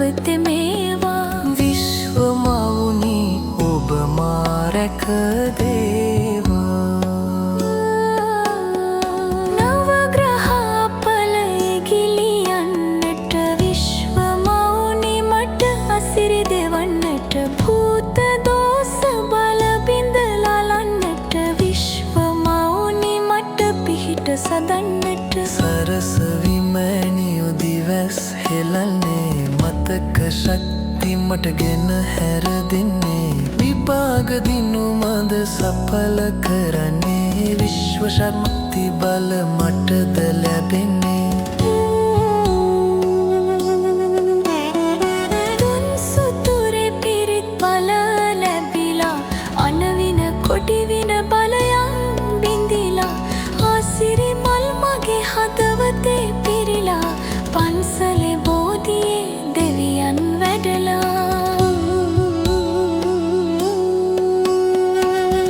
මාවත මේවා විශ්ව මවුනි ඔබ මා රැක දේවා නවග්‍රහපල ගිලියන්නට විශ්ව මවුනි මට අසිරි දෙවන්නට භූත දෝෂ බල බිඳලලන්නට විශ්ව මවුනි මට පිහිට සදන්නට සරස විමැණියු දිවස් හෙලන්නේ මතක ශක්ති මට ගෙන හැර දෙන්නේ විපාක දිනු මද සඵල කරන්නේ විශ්ව ශක්ති බල මටද ලැබෙන්නේ දුන් සුතුරේ පිරිත් බල ලැබිලා අනවින කොටි වින බලයන් බිඳිලා ආසිරි මල් මගේ හදවතේ පිරිලා පන්සලේ බෝධියේ දෙවියන් වැඩලා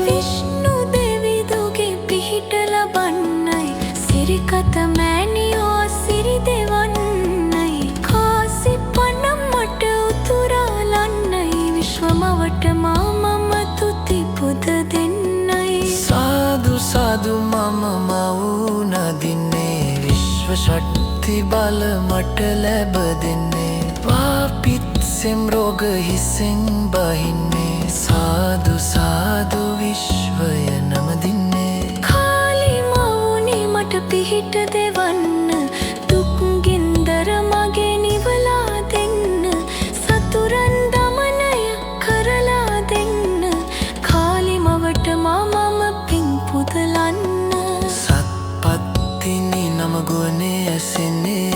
විෂ්ණු දෙවිදුගේ පිහිට ලබන්නයි සිරිකත මෑණියෝ සිරි දෙවන්නයි කාසි පනම් මට උතුරාලන්නයි විශ්වමවට මම තුති පුද දෙන්නයි සාදු සාදු මම මවුනදින්නේ විශ්ව ශක්ති බල මට ලැබ දෙන්නේ පාපිත්සෙම් රෝග හිසෙන් බහින්නේ සාදු සාදු විශ්වය නමදින්නේ කාලි මවුනි මට පිහිට දෙවන්න දුක් ගින්දර මගේ නිවලා දෙන්න සතුරන් දමනය කරලා දෙන්න කාලි මවට මම පින් පුදලන්න සත්පත්තිනි නම ගුවනේ ඇසෙන්නේ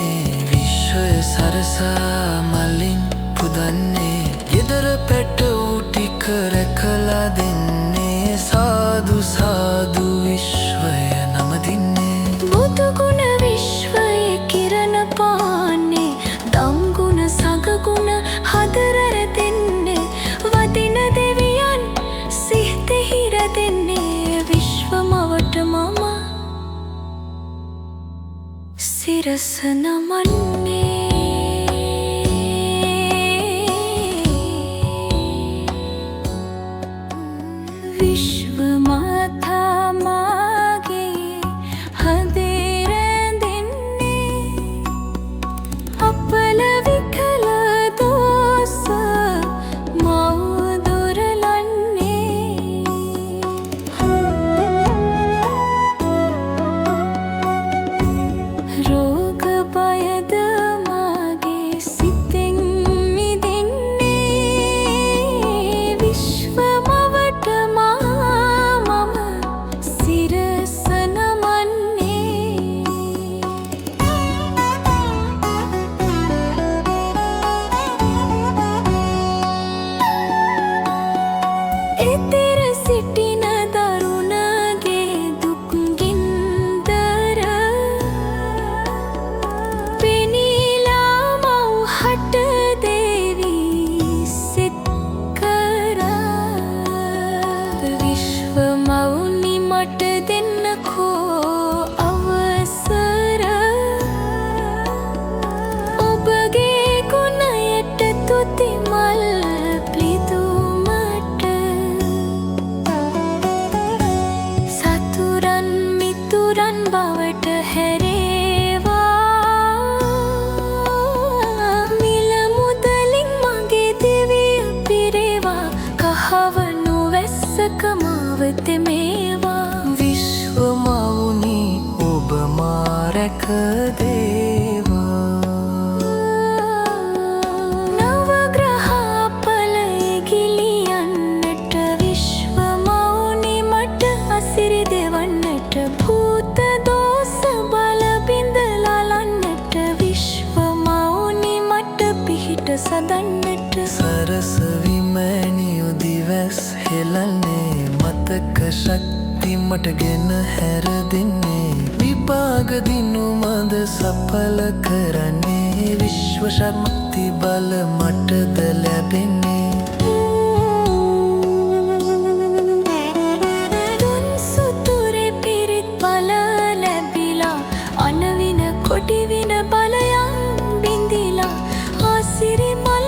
විශ්වය සරසා මලින් පුදන්නේ ගෙදර පැට ටික රැකලා දෙන්නේ සාදු සාදු විශ්වය නමදින්නේ බුදුගුණ විශ්වයේ කිරණ පාන්නේ දම්ගුණ සගගුණ හදරර දෙන්නේ වදින දෙවියන් සිහිතෙහි රැදෙන්නේ විශ්වමවට මම සිරස නමන්නේ විශ්ව මාතා මාගේ හදේ රැඳෙන්නේ අපල විකල දෝස මව් දොරලන්නේ රෝග බයද මාගේ සිතෙන් මිදෙන්නේ විශ්ව මවට මම සිරස නමන්නේ එතෙර සිටින දරුණගේ දුක් ගින්දර පෙනීලා මව් හට දේවී සිත් කරා විශ්ව මවුනි මට දෙන්නකෝ අවසර ඔබගේ ගුණයට තුති මල් පිදුමට සතුරන් මිතුරන් බවට හැරේවා මිල මුදලින් මගේ දෙවිය පිරේවා කහවනු වැස්සක මාවත මේවා විශ්ව මවුනි ඔබ මා රැක දේවා නවග්‍රහපල ගිලියන්නට විශ්ව මවුනි මට අසිරි දෙවන්නට භූත දෝෂ බල බිඳලලන්නට විශ්ව මවුනි මට පිහිට සදන්නට සරස විමැණියු දිවස් හෙලන්නේ මතක ශක්ති මට ගෙන හැර දෙන්නේ විපාක දිනු මද සඵල කරන්නේ විශ්ව ශක්ති බල මටද ලැබෙන්නේ දුන් සුතුරේ පිරිත් බල ලැබිලා අනවින කොටි වින බලයන් බිඳිලා ආසිරි මල්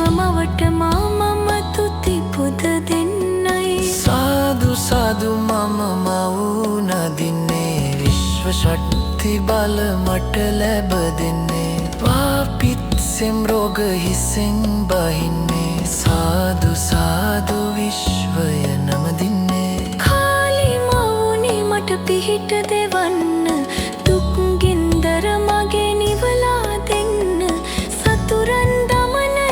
විශ්වමවට මාමම තුති පුද දෙන්නයි සාදු සාදු මම මවුන දින්නේ විශ්ව ශක්ති බල මට ලැබ දෙන්නේ වාපිත්සෙම් රෝග හිසෙන් බහින්නේ සාදු සාදු විශ්වය නම දින්නේ කාලි මවුනි මට පිහිට දෙවන්න දුක් ගින්දර මගේ නිවලා දෙන්න සතුරන් දමනය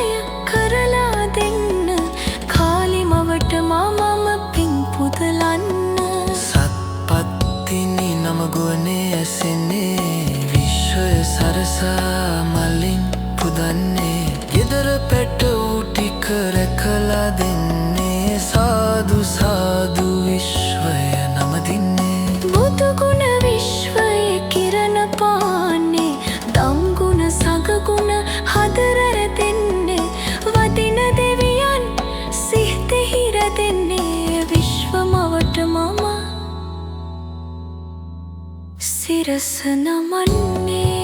කරලා දෙන්න කාලි මවට මමම පින් පුදලන්න සත්පත්තිනි නම ගුවනේ ඇසෙන්නේ විශ්වය සරසා මලින් පුදන්නේ ගෙදර පැට ටික රැකලා දෙන්නේ සාදු සාදු විශ්වය නම දින්නේ බුදුගුණ විශ්වයේ කිරණ පාන්නේ දම්ගුණ සගගුණ හදරර දෙන්නේ වදින දෙවියන් සිහිතෙහිර දෙන්නේ විශ්වමවට මම සිරස නමන්නේ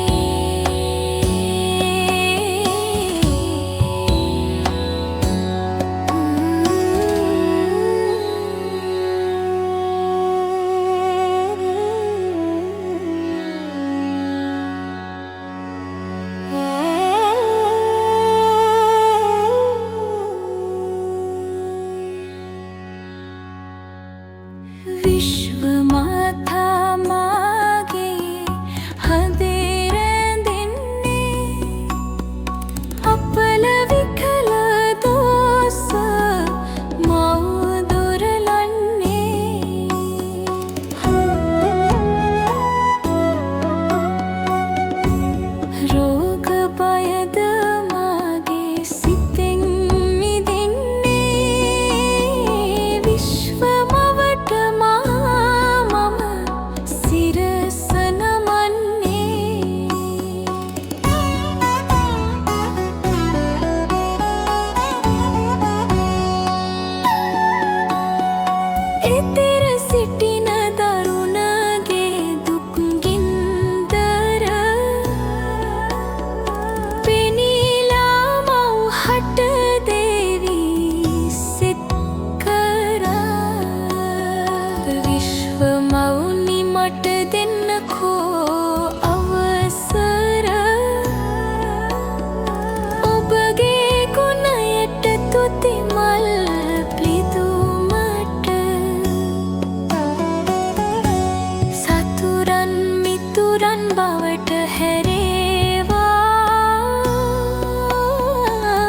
විශ්වමාතා මාගේ හදේ රැඳෙන්නේ අපල විකල දෝස මව දොරලන්නේ රෝග බයද මාගේ සිතෙන් මිදෙන්නේ විශ්වමවට එතෙර සිටින දරුණගේ දුක් ගින්දර පෙනීලා මව් හට දේවී සිත් කරා විශ්වමවුනි මට දෙන්නකෝ අවසර ඔබගේ ගුණයට තුති මල් බවට හැරේවා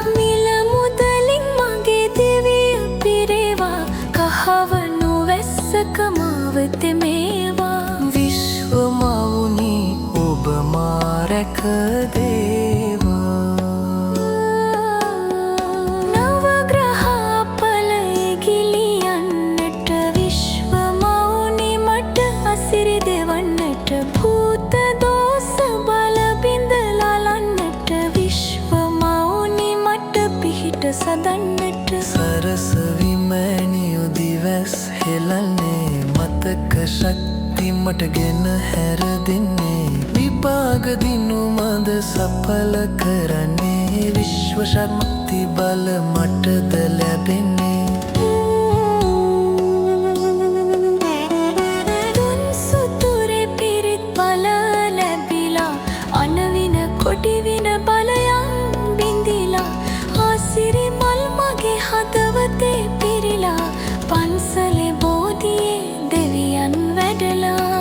මිල මුදලින් මගේ දෙවිය පිරේවා කහවනු වැස්සක මාවත මේවා විශ්වමවුනි ඔබ මා රැක දේවා නවග්‍රහපල ඉගිලියන්නට විශ්වමවුනි මට අසිරි දෙවන්නට භූත දෝස බල බිඳලලන්නට විශ්වමවුනි මට පිහිට සදන්නට සරස විමැණියු දිවැස් හෙලන්නේ මතක ශක්ති මට ගෙන හැර දෙන්නේ විපාක දිනු මද සඵල කරන්නේ විශ්ව ශක්ති බල මටද ලැබෙන්නේ කොටිවින බලයන් බිඳිලා ආසිරි මල් මගේ හදවතේ පිරිලා පන්සලේ බෝධියේ දෙවියන් වැඩලා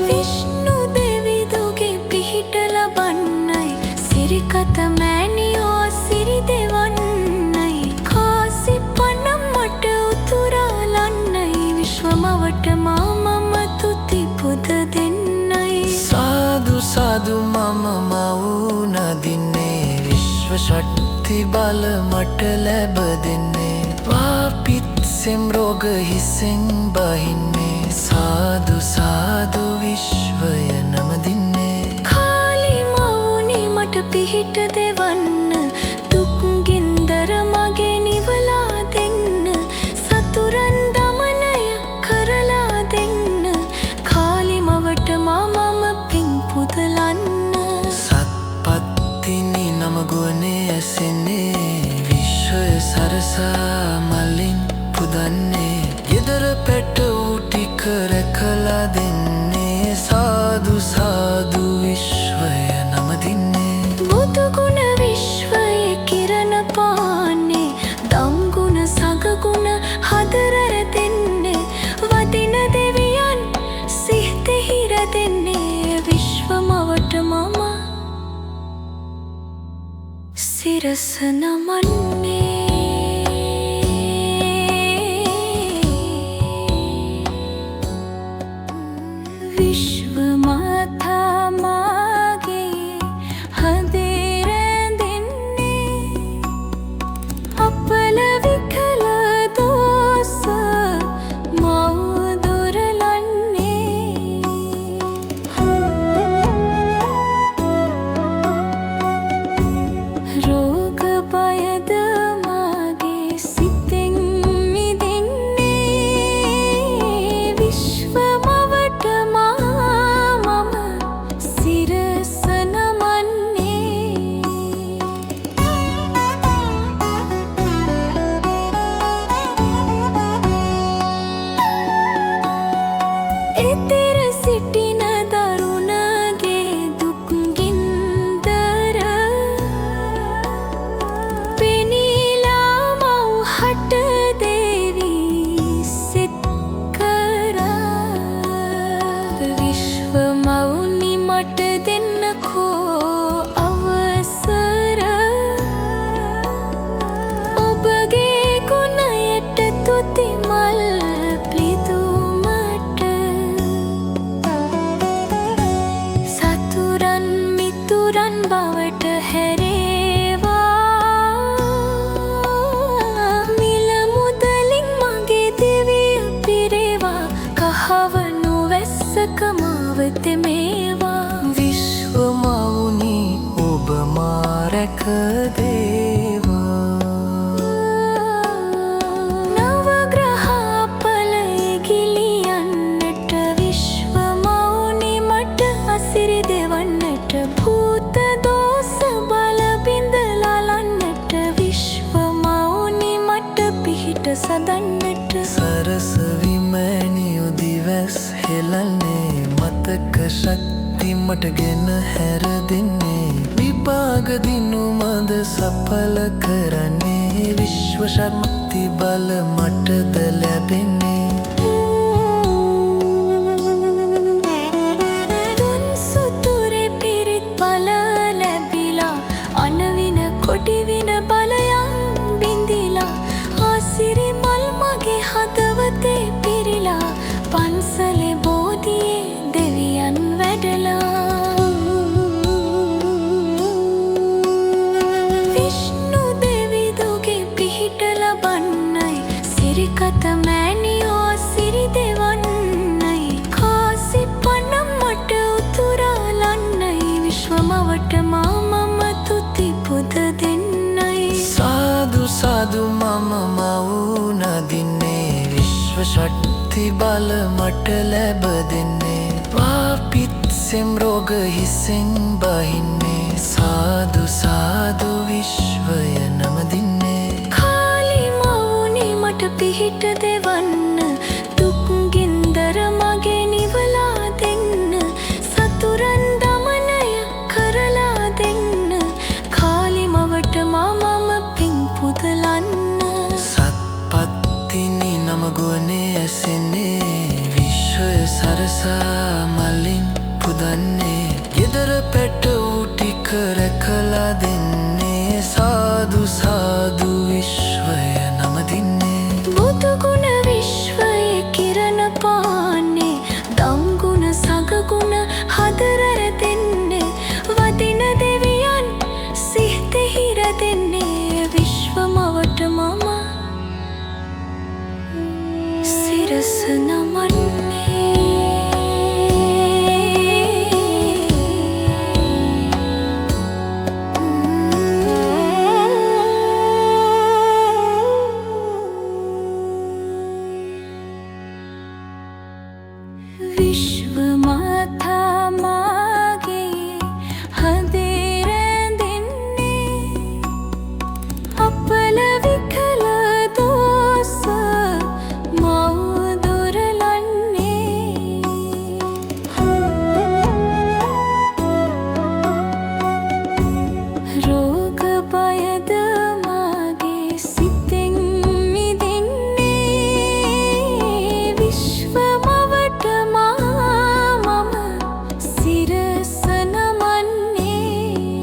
විෂ්ණු දෙවිදුගේ පිහිට ලබන්නයි සිරිකත මෑණියෝ සිරි දෙවන්නයි කාසි පනම් මට උතුරලන්නයි විශ්වමවට මාමම තුති පුද දෙන්නයි සාදු සාදු මම මවුන දින්නේ විශ්ව ශක්ති බල මට ලැබ දෙන්නේ වාපිත්සෙම් රෝග හිසෙන් බහින්නේ සාදු සාදු විශ්වය නම දින්නේ කාලි මවුනි මට පිහිට දෙවන්න දුක් ගින්දර මගේ නිවලා දෙන්න සතුරන් දමනය කරලා දෙන්න කාලි මවට මමම පින් පුදලන්න සිරස නමන්නේ විශ්ව මාතා මාගේ හදේ රැඳෙන්නේ අපල විකල දෝස මව් දොරලන්නේ රෝග බයද මාගේ සිතෙන් මිදෙන්නේ විශ්ව මවට මම සිරස නමන්නේ එතෙර සිටින දරුණගේ දුක් ගින්දර පෙනීලා මව් හට දේවී සිත් කරා විශ්ව මවුනි මට දෙන්නකෝ අවසර ඔබගේ ගුණයට තුති මල් පිදුමට සතුරන් මිතුරන් බවට හැරේවා මිල මුදලින් මගේ දිවිය පිරේවා කහවණු වැස්සක මාව තෙමේවා විශ්ව මවුනි ඔබ මා රැක දේවා නවග්‍රහපල ගිලියන්නට විශ්ව මවුනි මට අසිරි දෙවන්නට භූත දෝස බල බිඳලලන්නට විශ්ව මවුනි මට පිහිට සදන්නට සරස විමෑණියු දිවැස් හෙලන්නේ මතක ශක්ති මට ගෙන හැර දෙන්නේ විපාක දිනු මද සඵල කරන්නේ විශ්ව ශක්ති බල මටද ලැබෙන්නේ දුන් සුතුරේ පිරිත් බල ලැබිලා අනවින කොටිවින බලයන් බිඳිලා ආසිරි මල් මගේ හදවතේ පිරිලා පන්සලේ බෝධියේ දෙවියන් වැඩලා විෂ්ණු දෙවිදුගේ පිහිට ලබන්නයි සිරිකත මෑණියෝ සිරි දෙවන්නයි කාසි පණ මට උතුරලන්නයි විශ්ව මවට මම තුති පුද දෙන්නයි සාදු සාදු මම මවුන දින්නේ විශ්ව ශක්ති බල මට ලැබ දෙන්නේ වාපිත්සෙම් රෝග හිසෙන් බහින්නේ සාදු සාදු විශ්වය නම දින්නේ කාලි මවුනි මට පිහිට දෙවන්න දුක් ගින්දර මගේ නිවලා දෙන්න සතුරන් දමනය කරලා දෙන්න කාලි මවට මම පින් පුදලන්න සත්පත්තිනි නම ගුවනේ ඇසෙන්නේ විශ්වය සරසා මලින් පුදන්නේ ගෙදර පැට ටික රැකලා දෙන්නේ සාදු සාදු විශ්වය නම දින්නේ බුදුගුණ විශ්වයේ කිරණ පාන්නේ දම්ගුණ සගගුණ හදරර දෙන්නේ වදින දෙවියන් සිහිතෙහි රැඳෙන්නේ විශ්ව මවට මම සිරස නමන්නේ විශ්ව මාතා මාගේ හදේ රැඳෙන්නේ අපල විකල දෝස මව් දොරලන්නේ රෝග බයද මාගේ සිතෙන් මිදෙන්නේ විශ්ව මවට මම සිරස නමන්නේ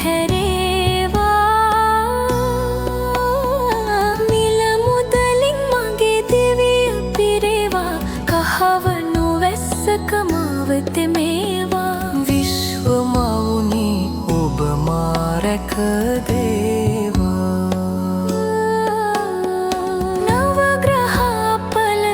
හැරේවා මිල මුදලින් මගේ දිවිය පිරේවා කහවණු වැස්සක මාවත මේවා විශ්ව මවුනි ඔබ මා රැක දේවා නවග්‍රහපල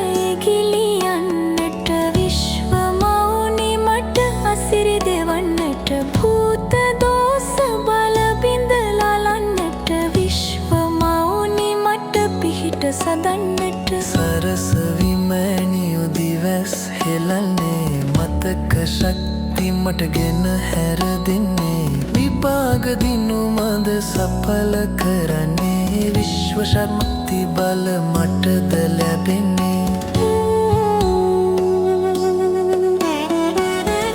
ගිලියන්නට විශ්ව මවුනි මට අසිරි දෙවන්නට භූත දෝෂ බල බිඳලලන්නට විශ්ව මවුනි මට පිහිට සදන්නට සරස විමෑණියු දිවැස් හෙලන්නේ මතක ශක්ති මටගෙන හැර දෙන්නේ විපාක දිනු මද සඵල කරන්නේ විශ්ව ශක්ති බල මටද ලැබෙන්නේ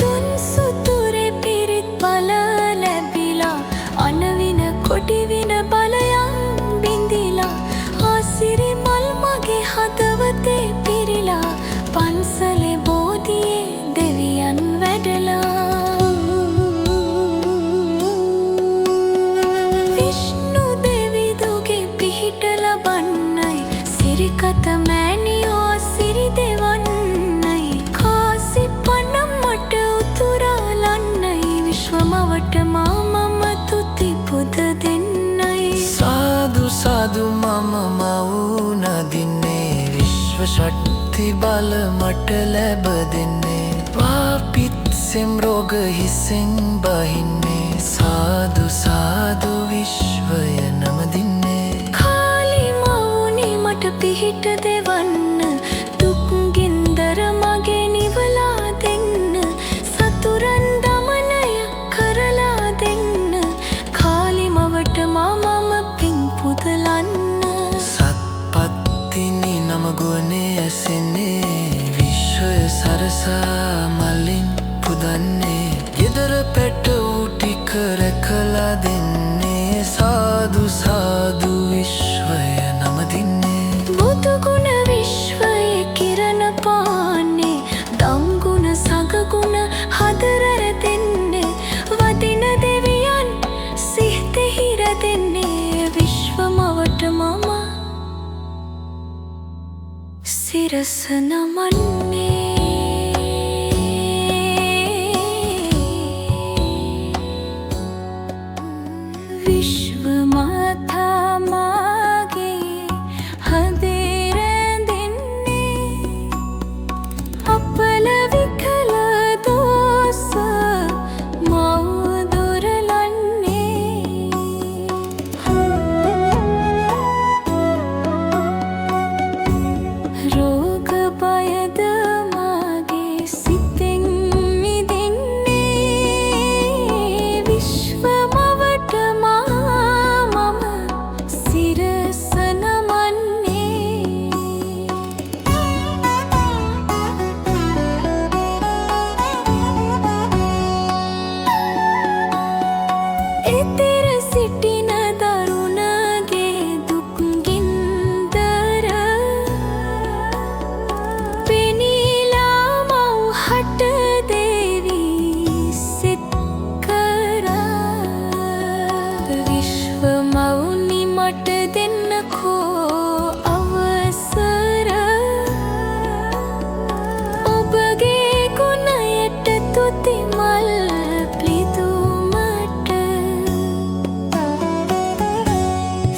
තුන් සුතුරේ පිරිත් බල ලැබිලා අනවින කොටිවින බලයන් බිඳිලා ආසිරි මල් මගේ හදවතේ පිරිලා පන්සලේ බෝධියේ දෙවියන් වැඩලා විෂ්ණු දෙවිදුගේ පිහිට ලබන්නයි සිරිකත මෑණියෝ සිරි දෙවන්නයි කාසි පණ මට උතුරලන්නයි විශ්වමවට මාමම තුති පුද දෙන්නයි සාදු සාදු මම මවුනදින්නේ විශ්ව ශක්ති බල මට ලැබ දෙන්නේ පාපිත්සෙම් රෝග හිසෙන් බහින්නේ සාදු සාදු විශ්වය නමදින්නේ කාලි මවුනි මට පිහිට දෙවන්න දුක් ගින්දර මගේ නිවලා දෙන්න සතුරන් දමනය කරලා දෙන්න කාලි මවට මමම පින් පුදලන්න සත්පත්තිනි නම ගුවනේ ඇසෙන්නේ විශ්වය සරසා මලින් පුදන්නේ ගෙදර පැට ටික රැකලා දෙන්නේ සාදු සාදු විශ්වය නමදින්නේ බුදුගුණ විශ්වයේ කිරණ පාන්නේ දම්ගුණ සගගුණ හදරර දෙන්නේ වදින දෙවියන් සිහිතෙහිර දෙන්නේ විශ්වමවට මම සිරස නමන්නේ විශ්ව මාතා මාගේ හදේ රැඳෙන්නේ අපල විකල දෝෂ මව් දුරලන්නේ රෝග බයද මාගේ සිතෙන් මිදෙන්නේ විශ්ව මවට මම සිරස නමන්නේ එතෙර සිටින දරුණගේ දුක් ගින්දර පෙනීලා මව් හට දේවී සිත් කරා විශ්ව මවුනි මට දෙන්නකෝ අවසර ඔබගේ ගුණයට තුති මල් පිදුමට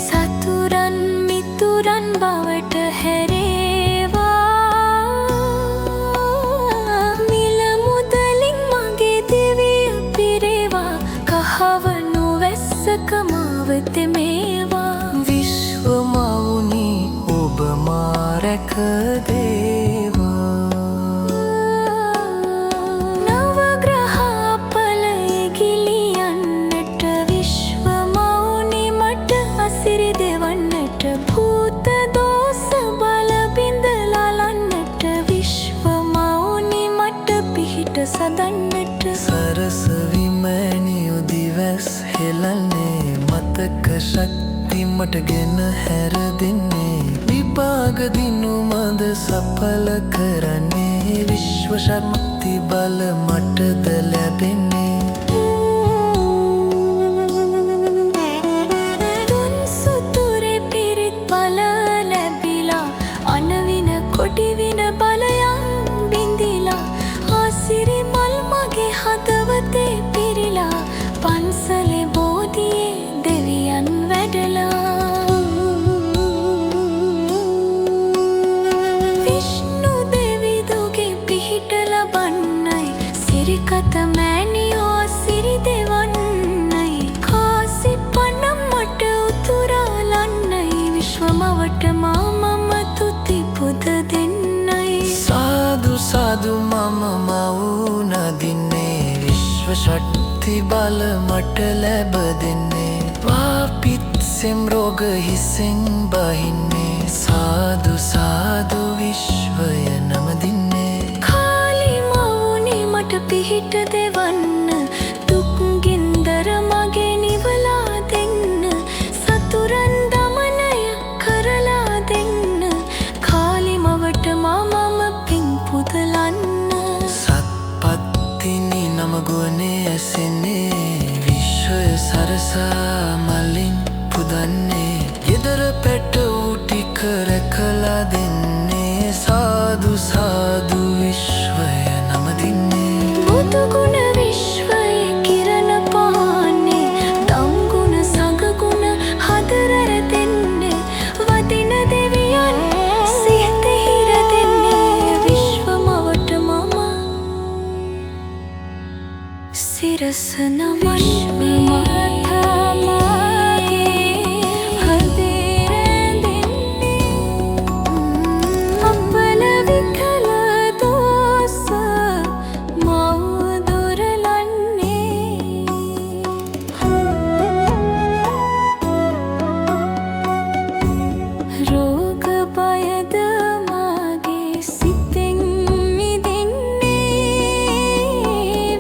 සතුරන් මිතුරන් බවට හැරේවා මිල මුදලින් මගේ දිවිය පිරේවා කහවණු වැස්සක මාවත මේවා විශ්ව මවුනි ඔබ මා රැක දේවා නවග්‍රහපල ගිලියන්නට විශ්ව මවුනි මට අසිරි දෙවන්නට භූත දෝෂ බල බිඳලලන්නට විශ්ව මවුනි මට පිහිට සදන්නට සරස විමෑණියු දිවැස් හෙලන්නේ මතක ශක්ති මටගෙන හැර දෙන්නේ විපාක දිනු මද සඵල කරන්නේ විශ්ව ශක්ති බල මටද ලැබෙන්නේ මම තුති පුද දෙන්නයි සාදු සාදු මම මවුන දින්නේ විශ්ව ශක්ති බල මට ලැබ දෙන්නේ වාපිත්සෙම් රෝග හිසෙන් බහින්නේ සාදු සාදු විශ්වය නම දින්නේ කාලි මවුනේ මට පිහිට දෙවන්න දුක් ගින්දර මගේ නිවලා දෙන්න සතුරන් දමනය කරලා දෙන්න කාලි මවට මම පින් පුදලන්න සත්පත්තිනි නම ගුවනේ ඇසෙන්නේ විශ්වය සරසා මලින් පුදන්නේ ගෙදර පැට ටික රැකලා දෙන්නේ සාදු සාදු විශ්වය නම දින්නේ බුදු ගුණ විශ්වයේ කිරණ පාන්නේ දම්ගුණ සගගුණ හදරර දෙන්නේ වදින දෙවියන් සිත හිර දෙන්නේ විශ්ව මවට මම සිරස නමන්නේ රෝග බයද මාගේ සිතෙන් මිදෙන්නේ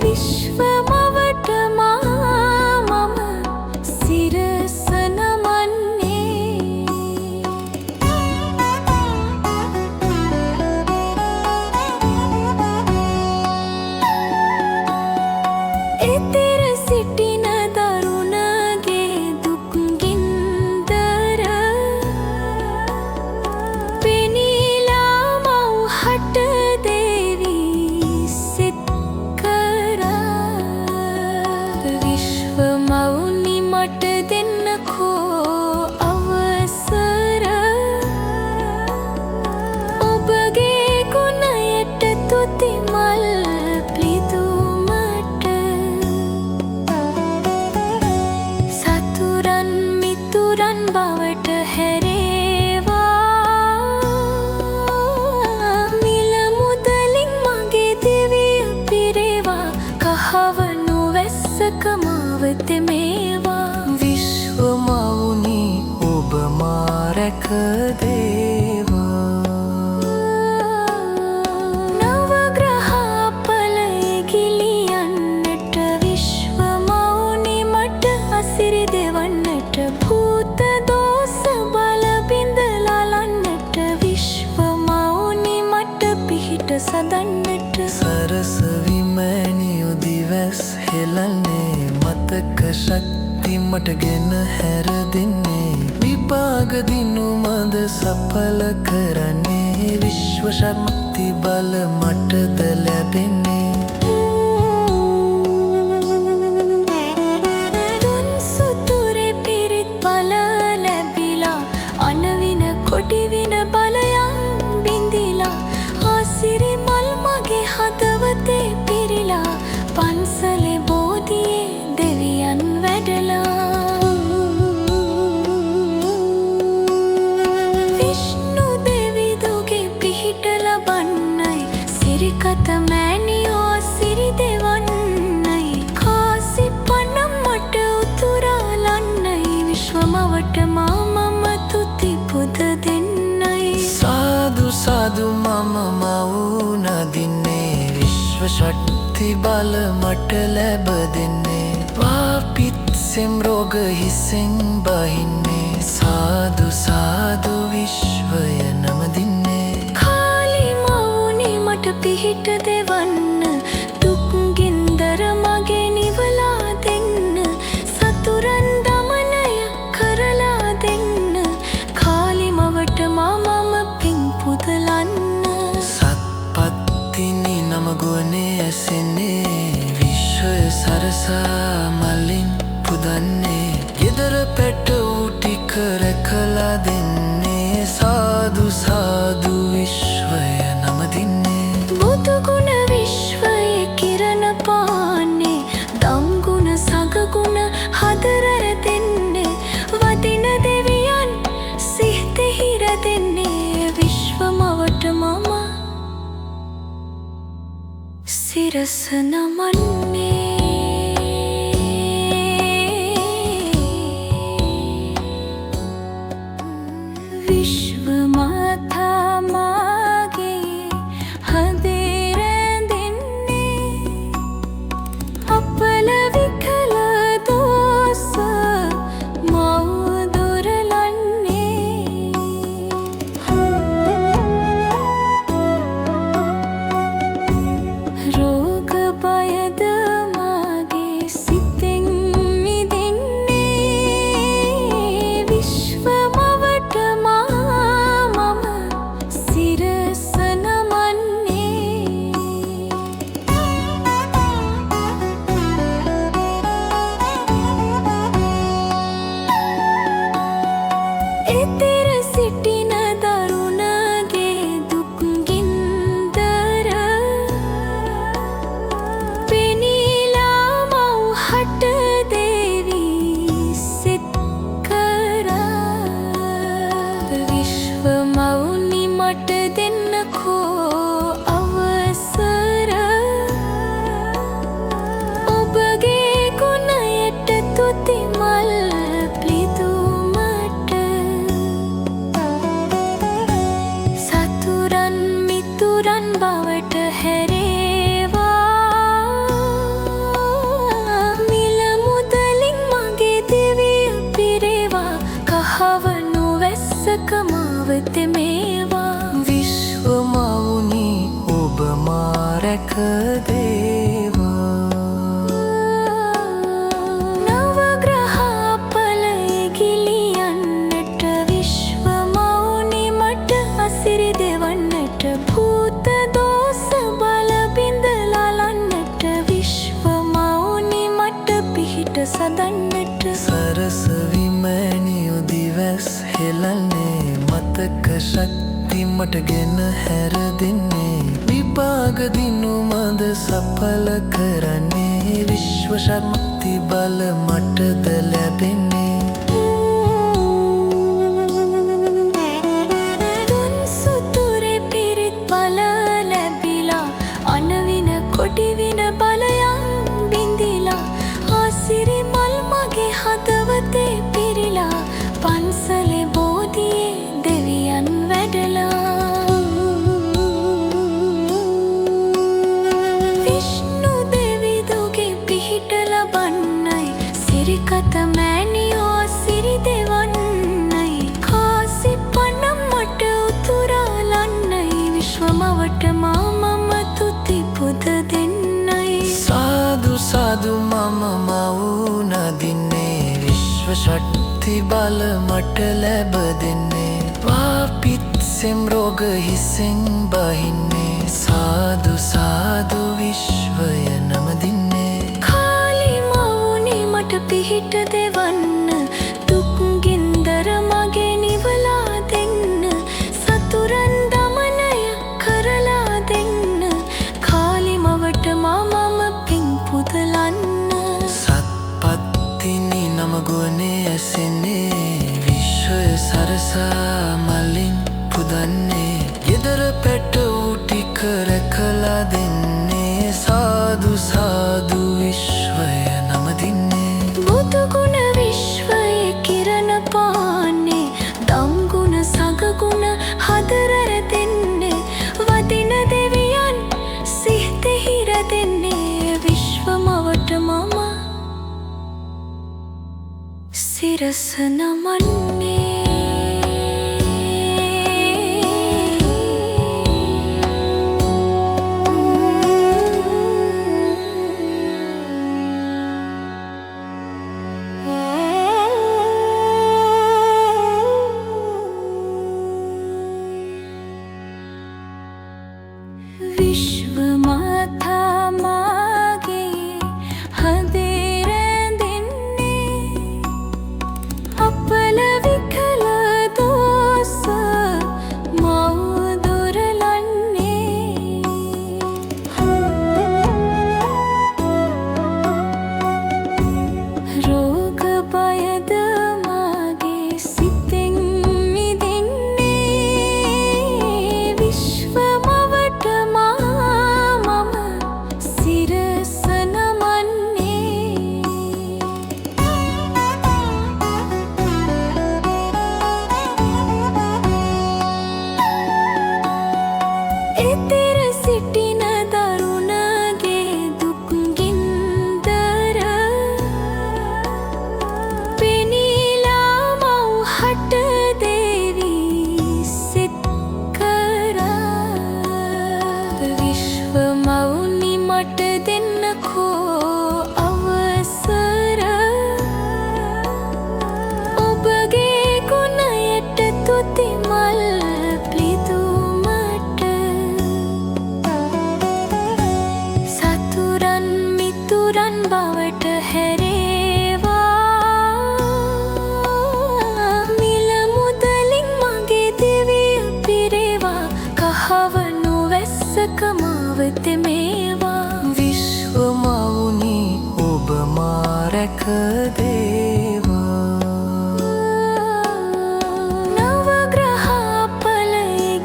විශ්ව මවට මම සිරස නමන්නේ එතෙර සිටින දරුණගේ දුක් ගින්දර පෙනීලා මව් හට දේවි සිත් කරා විශ්ව මවුනි මට දෙන්නකෝ අවසර ඔබගේ ගුණයට තුති මල් පිදුමට සතුරන් මිතුරන් බවට හැරේවා මිල මුදලින් මගේ දිවිය පිරේවා කහවණු වැස්සක මාවතේ මේවා විශ්ව මවුනි ඔබ මා රැක දේවා නවග්‍රහපල ගිලියන්නට විශ්ව මවුනි මට අසිරි දෙවන්නට භූත දෝෂ බල බිඳලලන්නට විශ්ව මවුනි මට පිහිට සදන්නට සරස විමෑණියු දිවැස් හෙලන්නේ මතක ශක්ති මට ගෙන හැර දෙන්නේ විපාක දිනු මද සඵල කරන්නේ විශ්ව ශක්ති බල මටද ලැබෙන්නේ දුන් සුතුරේ පිරිත් බල ලැබිලා අනවින කොටිවින බලයන් බිඳිලා ආසිරි මල් මගේ හදවතේ පිරිලා පන්සලේ බෝධියේ දෙවියන් වැඩලා විෂ්ණු දෙවි දුගේ පිහිට ලබන්නයි සිරිකත මෑණියෝ සිරි දෙවන්නයි කාසි පනම් මට උතුරලන්නයි විශ්ව මවට මම තුති පුද දෙන්නයි සාදු සාදු මම මවුන දින්නේ විශ්ව ශක්ති බල මට ලැබ දෙන්නේ වාපිත්සෙම් රෝග හිසෙන් බහින්නේ සාදු සාදු විශ්වය නම දින්නේ කාලි මවුනේ මට පිහිට දෙවන්න දුක් ගින්දර මගේ නිවලා දෙන්න සතුරන් දමනය කරලා දෙන්න කාලි මවට මම පින් පුදලන්න සත්පත්තිනි නම ගුවනේ ඇසෙන්නේ විශ්වය සරසා මලින් පුදන්නේ ගෙදර පැට ටික රැකලා දෙන්නේ සාදු සාදු විශ්වය නම දින්නේ බුදු ගුණ විශ්වයේ කිරණ පාන්නේ දම්ගුණ සගගුණ හදරර දෙන්නේ වදින දෙවියන් සිත හිර සිරස නමන්නේ විශ්ව මාතා මාගේ හදේ රැඳෙන්නේ අපල විකල දෝස මව් දොරලන්නේ රෝග බයද මාගේ සිතෙන් මිදෙන්නේ විශ්ව මවට මම සිරස නමන්නේ එතෙර සිටින දරුණගේ දුක් ගින්දර පෙනීලා මව් හට දේවී සිත් කරා විශ්ව මවුනි මට දෙන්නකෝ අවසර ඔබගේ ගුණයට තුති මල් පිදුමට සතුරන් මිතුරන් බවට හැරේවා මිල මුදලින් මගේ දිවිය පිරේවා කහවණු වැස්සක මාවත මේවා විශ්ව මවුනි ඔබ මා රැක දේවා නවග්‍රහපල ඉගිලියන්නට විශ්ව මවුනි මට අසිරි දෙවන්නට භූත දෝස බල බිඳලලන්නට විශ්ව මවුනි මට පිහිට සදන්නට සරස විමෑණියෝ දිවැස් හෙලන්නේ මතක ශක්ති මට ගෙන හැර දෙන්නේ විපාක දිනු මද සඵල කරන්නේ විශ්ව ශක්ති බල මටද ලැබෙන්නේ තුන් සුතුරේ පිරිත් බල ලැබිලා අනවින කොටිවින බලයන් බිඳිලා ආසිරි මල් මගේ හදවතේ පිරිලා පන්සලේ බෝධියේ දෙවියන් වැඩලා විෂ්ණු දෙවිදුගේ පිහිට ලබන්නයි සිරිකත මෑණියෝ සිරි දෙවන්නයි කාසි පනම් මට උතුරලන්නයි විශ්ව මවට මම තුති පුද දෙන්නයි සාදු සාදු මම මවුනදින්නේ විශ්ව ශක්ති බල මට ලැබ දෙන්නේ වාපිත් සෙම් රෝග හිසෙන් බහින්නේ සාදු සාදු විශ්වය නමදින්නේ කාලි මවුනි මට පිහිට දෙවන්න දුක් ගින්දර මගේ නිවලා දෙන්න සතුරන් දමනය කරලා දෙන්න කාලි මවට මම පින් පුදලන්න සත්පත්තිනි නම ගුවනේ ඇසෙන්නේ විශ්වය සරසා මලින් පුදන්නේ ගෙදර පැට ටික රැකලා දෙන්නේ සාදු සාදු විශ්වය නමදින්නේ බුදුගුණ විශ්වයේ කිරණ පාන්නේ දම්ගුණ සගගුණ හදරර දෙන්නේ වදින දෙවියන් සිහිතෙහි රැඳෙන්නේ විශ්ව මවට මම සිරස නමන්නේ විශ්ව මාතා මාගේ හදේ රැඳෙන්නේ අපල විකල මාවතේ මේවා විශ්ව මවුනි ඔබ මා රැක දේවා නවග්‍රහපල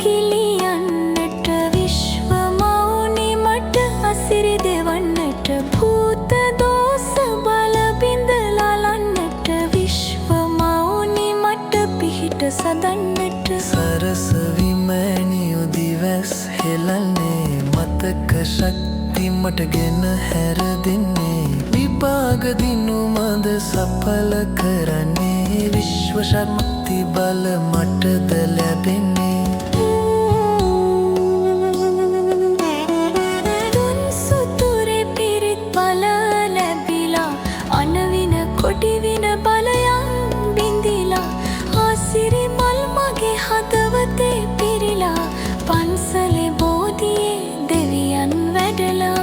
ගිලියන්නට විශ්ව මවුනි මට අසිරි දෙවන්නට භූත දෝෂ බල බිඳලලන්නට විශ්ව මවුනි මට පිහිට සදන්නට සරස විමෑණියෝ දිවැස් හෙලන්නේ මතක ශක්ති මට ගෙන හැර දෙන්නේ විපාක දිනු මද සඵල කරන්නේ විශ්ව ශක්ති බල මටද ලැබෙන්නේ තුන් සුතුරේ පිරිත් බල ලැබිලා අනවින කොටිවින බලයන් බිඳිලා ආසිරි මල් මගේ හදවතේ පිරිලා පන්සලේ බෝධියේ දෙවියන් වැඩලා